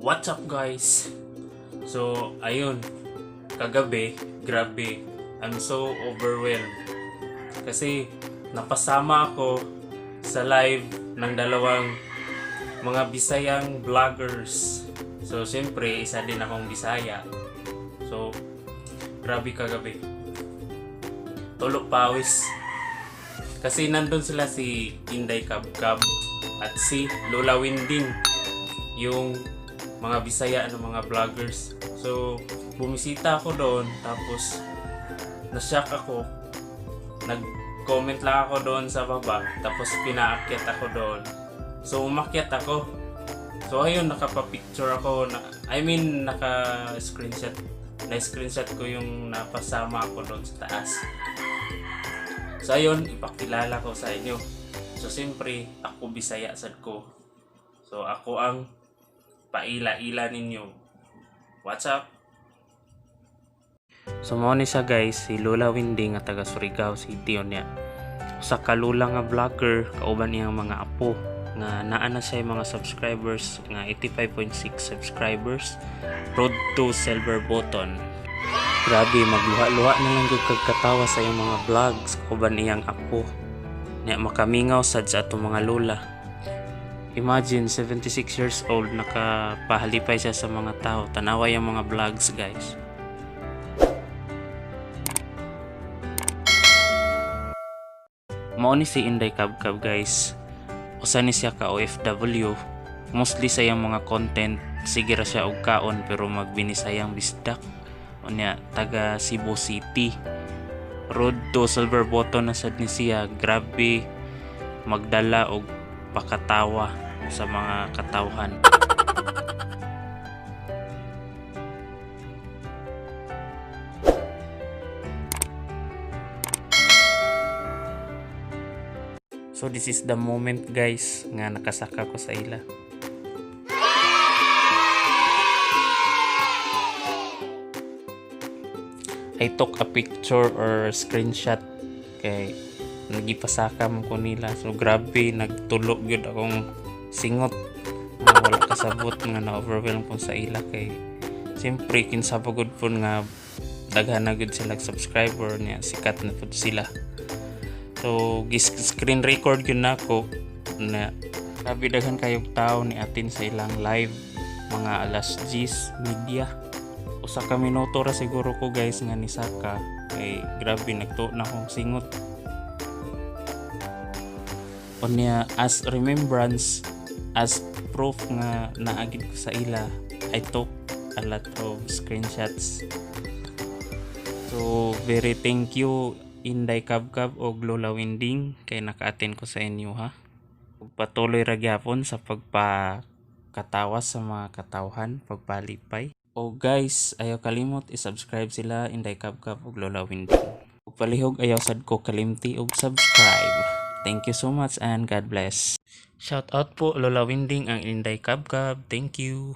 What's up guys? So, ayun, kagabi, grabe, I'm so overwhelmed. Kasi napasama ako sa live ng dalawang mga Bisayang vloggers. So, siyempre, isa din akong Bisaya. So, grabe kagabi. Tulog pawis. Kasi nandun sila si Inday Kabkab at si Lola Winding, yung mga Bisaya mga vloggers. So, bumisita ako doon, tapos na-shock ako. Nag-comment lang ako doon sa baba, tapos pinaakyat ako doon. So, umakyat ako. So, ayun, nakapa-picture ako, naka-screenshot. Na-screenshot ko yung napasama ako doon sa taas. So, ayun, ipakilala ko sa inyo. So, siyempre, ako Bisaya sad ko. So, ako ang paila-ila ninyo. What's up? So mo ni siya guys, si Lola Winding nga taga Surigao City niya. Usa ka lula nga vlogger, kauban niyang mga apo nga naa na siya mga subscribers nga 85.6 subscribers. Road to silver button. Grabe, magluha-luha na lang gyud kagkatawa sa iyang mga vlogs kauban niyang apo. Nya makamingaw sad sa atong mga lola. Imagine, 76 years old, nakapahalipay siya sa mga tao. Tanawa yung mga vlogs, guys. Mao ni si Inday Kabkab, guys. Usa ni siya ka OFW. Mostly sa yung mga content, sige ra siya og kaon, pero magbinisayang bisdak. Unya, taga Cebu City. Road to silver button na sad ni siya. Grabe, magdala og pakatawa sa mga katawhan. So this is the moment guys nga nakasaka ko sa ila. I took a picture or screenshot kay nagipasakam ko nila. So grabe, nagtulog yun akong singot nga wala kasabot nga na-overwhelm ko sa ila kay siyempre kinsabagod po nga daghan na gud sila subscriber niya, sikat na po sila. So screen record yun ako na grabe daghan kayong tao ni atin sa ilang live mga alas 10 media. Usa ka minuto ra siguro ko guys nga nisaka kay grabe nagtuo na akong singot. Unya, as remembrance, as proof nga naagid ko sa ila, I took a lot of screenshots. So very thank you Inday Kabkab o Lola Winding kay naka-attend ko sa inyo ha. Patuloy ra gyapon sa pagpakatawas sa mga katawhan, pagpalipay. O guys, ayaw kalimot i-subscribe sila Inday Kabkab o Lola Winding. Ug palihog ayaw sad ko kalimti og subscribe. Thank you so much and God bless. Shout out po Lola Winding ang Inday Kabkab. Thank you.